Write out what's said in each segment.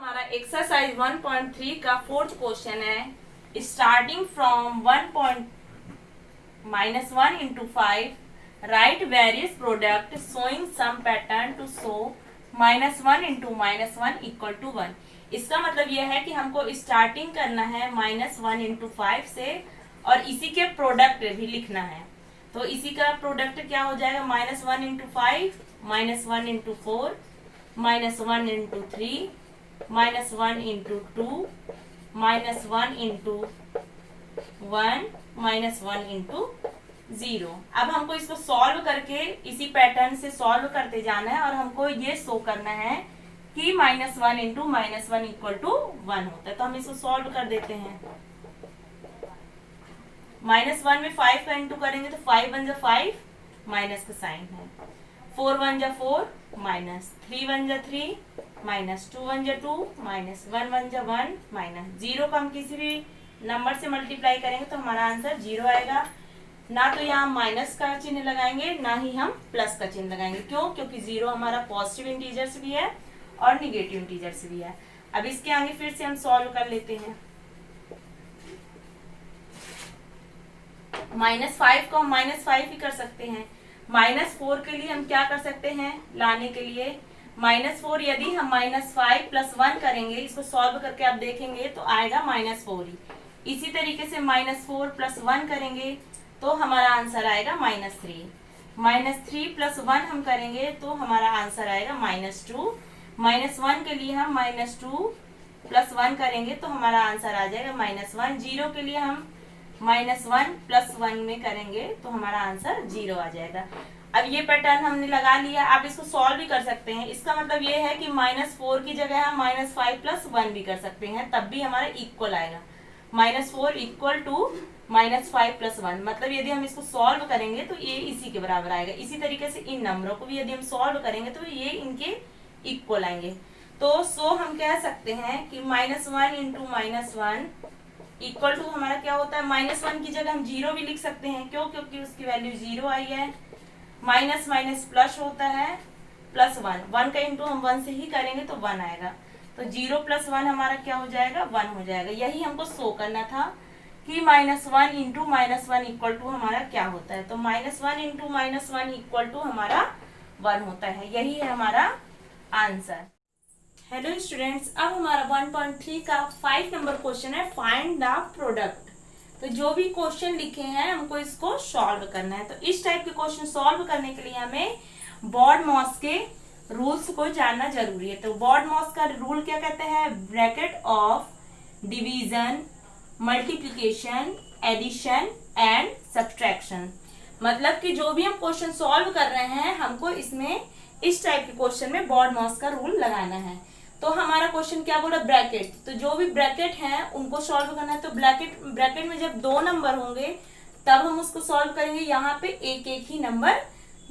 हमारा एक्सरसाइज 1.3 का fourth question है। Starting from -1 into 5 right various product showing some pattern to show -1 into -1 equal to 1। इसका मतलब यह है कि हमको स्टार्टिंग करना है -1 into 5 से और इसी के प्रोडक्ट भी लिखना है। तो इसी का प्रोडक्ट क्या हो जाएगा, -1 into 5, -1 into 4, -1 into 3, -1 into 2, -1 into 1, -1 into 0। अब हमको इसको सॉल्व करके इसी पैटर्न से सॉल्व करते जाना है और हमको ये शो करना है कि -1 into -1 इक्वल टू 1 होता है। तो हम इसको सॉल्व कर देते हैं। -1 में 5 का इंटू करेंगे तो 5 1 जा 5, माइनस का साइन है। 4 1 जा 4, माइनस 3 1 जा 3, माइनस 2 1 जा 2, माइनस 1 1 जा 1, माइनस 0 को हम किसी भी नंबर से मल्टीप्लाई करेंगे तो हमारा आंसर 0 आएगा। ना तो यहाँ माइनस का चिन्ह लगाएंगे, ना ही हम प्लस का चिन्ह लगाएंगे। क्यों? क्योंकि 0 हमारा पॉजिटिव इंटीजर्स भी है और निगेटिव इंटीजर्स भी है। अब इसके आगे फिर से हम सॉल्व कर लेते हैं। -5 को हम -5 ही कर सकते हैं। -4 के लिए हम क्या कर सकते हैं लाने के लिए, -4 यदि हम -5 + 1 करेंगे, इसको सॉल्व करके आप देखेंगे तो आएगा -4 ही। इसी तरीके से -4 + 1 करेंगे तो हमारा आंसर आएगा -3। -3 + 1 हम करेंगे तो हमारा आंसर आएगा -2। -1 के लिए हम -2 + 1 करेंगे तो हमारा आंसर आ जाएगा -1। 0 के लिए हम -1 + 1 में करेंगे तो हमारा आंसर 0 आ जाएगा। अब ये पैटर्न हमने लगा लिया। आप इसको सॉल्व भी कर सकते हैं। इसका मतलब ये है कि -4 की जगह हम -5 + 1 भी कर सकते हैं, तब भी हमारा इक्वल आएगा। -4 इक्वल टू -5 + 1, मतलब यदि हम इसको सॉल्व करेंगे तो ये इसी के बराबर आएगा। इसी तरीके से इन नंबरों को भी यदि हम सॉल्व करेंगे तो ये इनके इक्वल आएंगे। तो सो हम कह सकते हैं कि -1 into -1 इक्वल टू हमारा क्या होता है, -1 की जगह हम 0 भी लिख सकते हैं। क्यों? क्योंकि उसकी वैल्यू 0 आई है। माइनस माइनस प्लस होता है, +1, 1 का इंटू हम 1 से ही करेंगे तो 1 आएगा। तो 0 + 1 हमारा क्या हो जाएगा, 1 हो जाएगा। यही हमको शो करना था कि -1 into -1 इक्वल टू हमारा क्या होता है। तो -1 into -1 इक्वल टू हमारा 1 होता है। यही है हमारा आंसर। हेलो स्टूडेंट्स, अब हमारा 1.3 का 5 नंबर क्वेश्चन है, फाइंड द प्रोडक्ट। तो जो भी क्वेश्चन लिखे हैं हमको इसको सॉल्व करना है। तो इस टाइप के क्वेश्चन सॉल्व करने के लिए हमें BODMAS के रूल्स को जानना जरूरी है। तो BODMAS का रूल क्या कहते हैं, bracket of division, multiplication, addition and subtraction. मतलब कि जो भी हम क्वेश्चन सॉल्व कर रहे हैं हमको इसमें इस टाइप के क्वेश्चन में BODMAS का रूल लगाना है। तो हमारा क्वेश्चन क्या बोला, ब्रैकेट। तो जो भी ब्रैकेट है उनको सॉल्व करना है। तो ब्रैकेट में जब 2 नंबर होंगे तब हम उसको सॉल्व करेंगे। यहाँ पे एक एक ही नंबर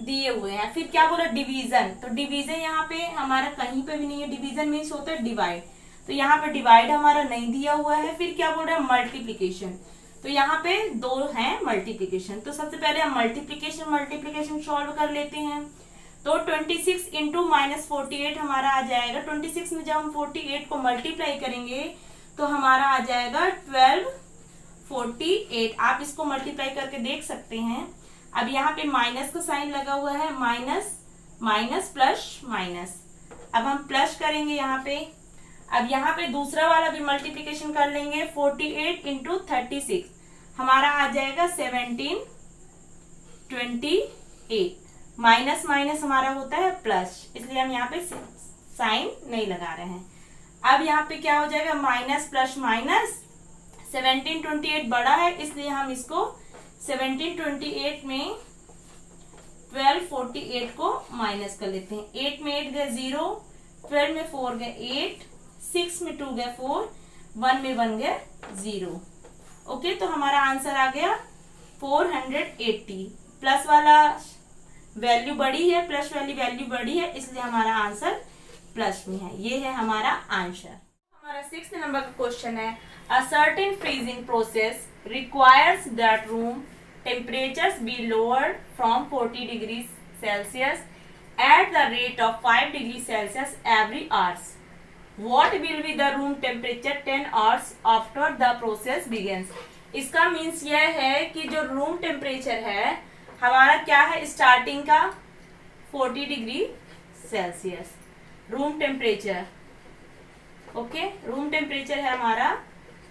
दिए हुए हैं। फिर क्या बोला, डिवीजन। तो डिवीजन यहाँ पे हमारा कहीं पे भी नहीं है। डिवीजन मीन्स होता है डिवाइड, तो यहाँ पे डिवाइड हमारा नहीं दिया हुआ है। फिर क्या बोल रहा है, मल्टीप्लीकेशन। तो यहाँ पे 2 है मल्टीप्लीकेशन। तो सबसे पहले हम मल्टीप्लीकेशन सॉल्व कर लेते हैं। तो 26 into -48 हमारा आ जाएगा। 26 में जब हम 48 को मल्टीप्लाई करेंगे तो हमारा आ जाएगा 1248। आप इसको मल्टीप्लाई करके देख सकते हैं। अब यहाँ पे माइनस का साइन लगा हुआ है, माइनस माइनस प्लस माइनस। अब हम प्लस करेंगे यहाँ पे। अब यहाँ पे दूसरा वाला भी मल्टीप्लीकेशन कर लेंगे। 48 into 36 हमारा आ जाएगा 1728। माइनस माइनस हमारा होता है प्लस, इसलिए हम यहाँ पे साइन नहीं लगा रहे हैं। अब यहाँ पे क्या हो जाएगा, माइनस प्लस माइनस। 1728 बड़ा है इसलिए हम इसको 1728 में 1248 को माइनस कर लेते हैं। 8 में 8 गए 0, 12 में 4 गए 8, 6 में 2 गए 4, 1 में 1 गए 0। ओके, तो हमारा आंसर आ गया 480। प्लस वाला वैल्यू बड़ी है, प्लस वाली वैल्यू बड़ी है, इसलिए हमारा आंसर प्लस में है। ये है हमारा आंसर। हमारा 6th नंबर का क्वेश्चन है, a certain freezing process requires that room temperatures be lowered from 40 degree Celsius at the rate of 5 degree Celsius every hours. What will be the room temperature 10 hours after the process begins. इसका means यह है कि जो room temperature है हमारा क्या है, starting का 40 degree Celsius room temperature. Okay, room temperature है हमारा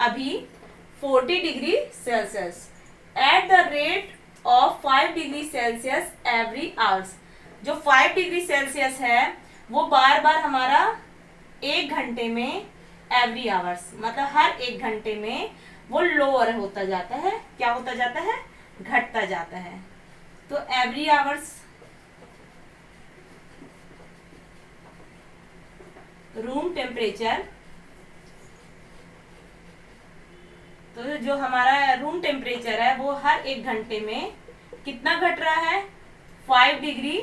अभी 40 degree Celsius at the rate of 5 degree Celsius every hours. जो 5 डिग्री सेल्सियस है वो बार बार हमारा 1 घंटे में, एवरी आवर्स मतलब हर 1 घंटे में वो लोअर होता जाता है। क्या होता जाता है, घटता जाता है। तो एवरी आवर्स रूम टेम्परेचर, तो जो हमारा रूम टेम्परेचर है वो हर 1 घंटे में कितना घट रहा है, 5 डिग्री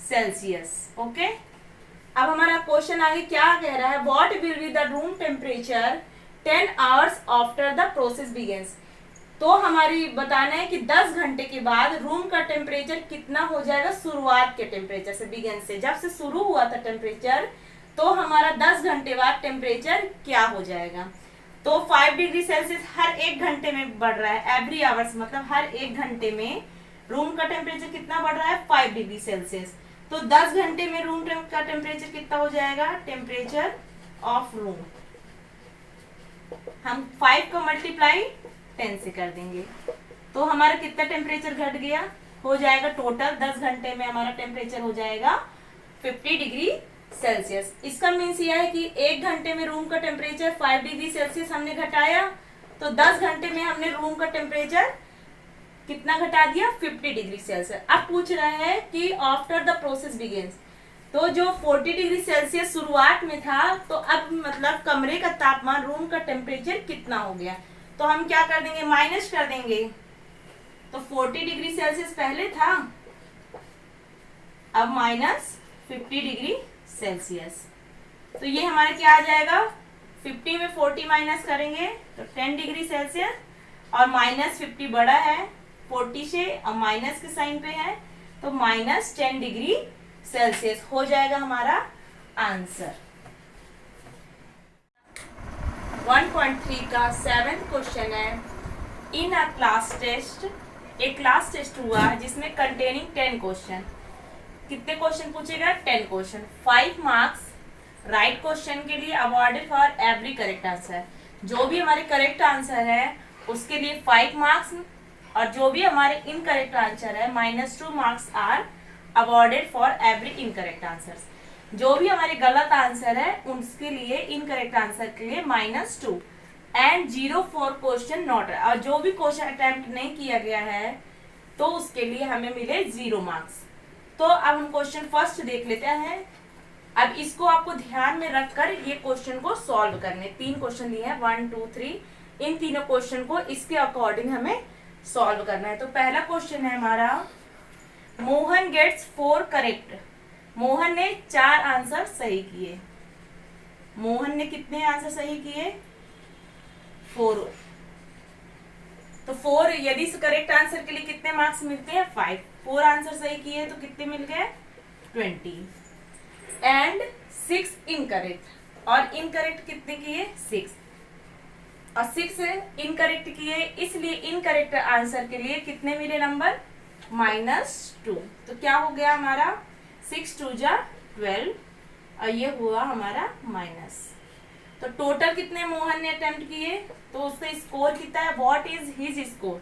सेल्सियस। ओके, अब हमारा क्वेश्चन आगे क्या कह रहा है, what will be the room temperature 10 hours after the process begins. तो हमारी बताना है कि 10 घंटे के बाद रूम का टेम्परेचर कितना हो जाएगा शुरुआत के टेम्परेचर से, बिगिन से, जब से शुरू हुआ था टेम्परेचर, तो हमारा 10 घंटे बाद टेम्परेचर क्या हो जाएगा। तो 5 डिग्री सेल्सियस हर 1 घंटे में बढ़ रहा है, एवरी आवर्स मतलब हर 1 घंटे में रूम का टेम्परेचर कितना बढ़ रहा है, 5 डिग्री सेल्सियस। तो 10 घंटे में रूम का टेम्परेचर कितना हो जाएगा, टेम्परेचर ऑफ रूम, हम 5 को मल्टीप्लाई 10 से कर देंगे तो हमारा कितना टेम्परेचर घट गया, हो जाएगा टोटल 10 घंटे में हमारा टेम्परेचर हो जाएगा 50 डिग्री सेल्सियस। इसका मीन्स यह है कि 1 घंटे में रूम का टेम्परेचर 5 डिग्री सेल्सियस हमने घटाया, तो 10 घंटे में हमने रूम का टेम्परेचर कितना घटा दिया, 50 डिग्री सेल्सियस। अब पूछ रहा है कि आफ्टर द प्रोसेस बिगिंस, तो जो 40 डिग्री सेल्सियस शुरुआत में था, तो अब मतलब कमरे का तापमान, रूम का टेम्परेचर कितना हो गया, तो हम क्या कर देंगे, माइनस कर देंगे। तो 40 डिग्री सेल्सियस पहले था, अब माइनस 50 डिग्री सेल्सियस। तो ये हमारा क्या आ जाएगा, 50 में 40 माइनस करेंगे तो 10 डिग्री सेल्सियस, और माइनस 50 बड़ा है 40 से और माइनस के साइन पे है, तो माइनस 10 डिग्री सेल्सियस हो जाएगा हमारा आंसर। 1.3 का 7th क्वेश्चन है, इन अ क्लास टेस्ट, एक क्लास टेस्ट हुआ जिसमें कंटेनिंग 10 क्वेश्चन। कितने क्वेश्चन पूछेगा, 10 क्वेश्चन। 5 मार्क्स राइट क्वेश्चन के लिए awarded for every correct answer. जो भी हमारे करेक्ट आंसर है उसके लिए 5 मार्क्स, और जो भी हमारे इनकरेक्ट आंसर है -2 marks are awarded for every incorrect answer. जो भी हमारे गलत आंसर है उसके लिए, इनकरेक्ट आंसर के लिए -2 एंड 0 फॉर क्वेश्चन नॉट, और जो भी क्वेश्चन अटेम्प्ट नहीं किया गया है तो उसके लिए हमें मिले 0 मार्क्स। तो अब हम क्वेश्चन फर्स्ट देख लेते हैं। अब इसको आपको ध्यान में रखकर ये क्वेश्चन को सॉल्व करने, 3 क्वेश्चन लिए हैं 1 2 3, इन तीनों क्वेश्चन को इसके अकॉर्डिंग हमें सॉल्व करना है। तो पहला क्वेश्चन है हमारा, मोहन गेट्स 4 करेक्ट। मोहन ने 4 आंसर सही किए। मोहन ने कितने आंसर सही किए, 4। तो 4, यदि इस करेक्ट आंसर के लिए कितने मार्क्स मिलते हैं, 5। 4 आंसर सही किए तो कितने मिल गए, 20। एंड 6 इनकरेक्ट, और इनकरेक्ट कितने किए, 6, और 6 इनकरेक्ट किए, इसलिए इनकरेक्ट आंसर के लिए कितने मिले नंबर, -2। तो क्या हो गया हमारा, 6 2 जा 12, और ये हुआ हमारा माइनस। तो टोटल कितने मोहन ने अटेम्प्ट किए, तो उसका स्कोर कितना है, व्हाट इज हिज स्कोर।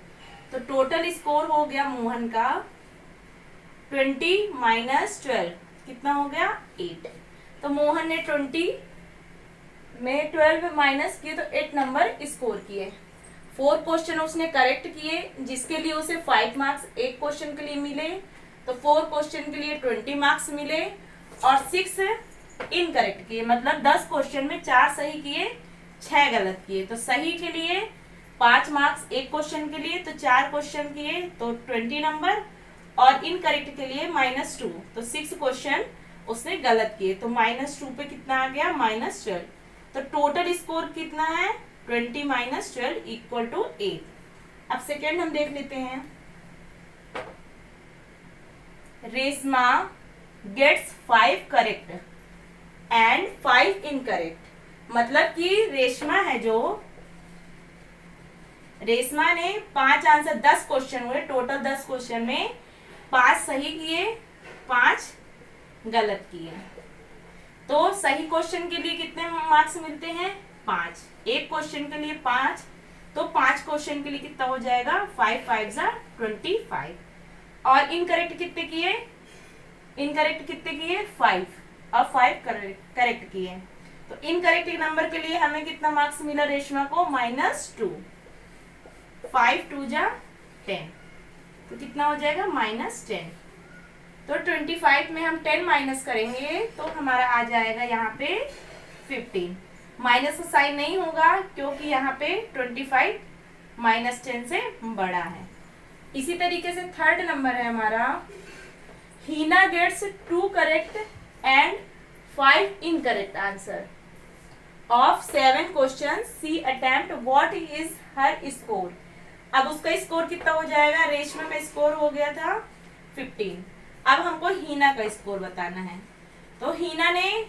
तो टोटल स्कोर हो गया मोहन का 20 - 12 कितना हो गया, 8। तो मोहन ने 20 में 12 माइनस किए तो 8 नंबर स्कोर किए। 4 क्वेश्चन उसने करेक्ट किए जिसके लिए उसे 5 मार्क्स एक क्वेश्चन के लिए मिले, तो 4 क्वेश्चन के लिए 20 मार्क्स मिले, और 6 इनकरेक्ट किए, मतलब 10 क्वेश्चन में 4 सही किए 6 गलत किए। तो सही के लिए 5 मार्क्स एक क्वेश्चन के लिए, तो 4 क्वेश्चन किए तो 20 नंबर, और इनकरेक्ट के लिए -2, तो 6 क्वेश्चन उसने गलत किए, तो -2 पे कितना आ गया, -12। तो टोटल स्कोर कितना है, 20 - 12 = 8। अब सेकेंड हम देख लेते हैं, Reshma gets 5 correct. And 5 incorrect. मतलब कि रेशमा ने 5 आंसर, 10 क्वेश्चन हुए टोटल, 10 क्वेश्चन में 5 सही किए, 5 गलत किए। तो सही क्वेश्चन के लिए कितने मार्क्स मिलते हैं? 5। एक क्वेश्चन के लिए 5, तो 5 क्वेश्चन के लिए कितना हो जाएगा? 5 5 25। और इनकरेक्ट कितने किए? 5 और 5 करेक्ट किए। तो इनकरेक्ट नंबर के लिए हमें कितना मार्क्स मिला रेशमा को? -2। 5 2 10, तो कितना हो जाएगा? -10। तो 25 में हम 10 माइनस करेंगे तो हमारा आ जाएगा यहाँ पे 15। माइनस का साइन नहीं होगा क्योंकि यहाँ पे 25 -10 से बड़ा है। इसी तरीके से थर्ड नंबर है हमारा, Heena gets 2 correct and 5 incorrect answer of 7 question see attempt, what is her score. अब उसका स्कोर कितना हो जाएगा? रेशमा का स्कोर हो गया था 15। अब हमको हीना का स्कोर बताना है। तो हीना ने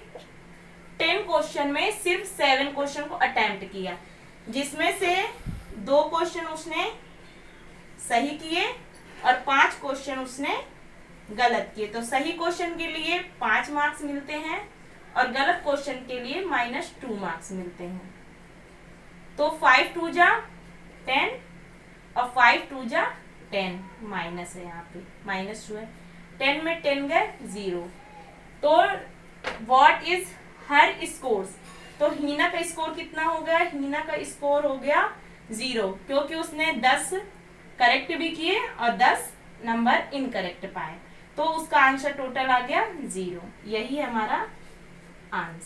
10 क्वेश्चन में सिर्फ 7 क्वेश्चन को अटेम्प्ट किया, जिसमें से 2 क्वेश्चन उसने सही किए और 5 क्वेश्चन उसने गलत किए। तो सही क्वेश्चन के लिए 5 मार्क्स मिलते हैं और गलत क्वेश्चन के लिए -2 मार्क्स मिलते हैं। तो 5 2 10 और 5 2 10, माइनस है यहाँ पे, -2 है। 10 में 10 गए 0। तो व्हाट इज हर स्कोर्स, तो हीना का स्कोर कितना हो गया? हीना का स्कोर हो गया 0, क्योंकि उसने 10 करेक्ट भी किए और 10 नंबर इनकरेक्ट पाए। तो उसका आंसर टोटल आ गया 0। यही हमारा आंसर।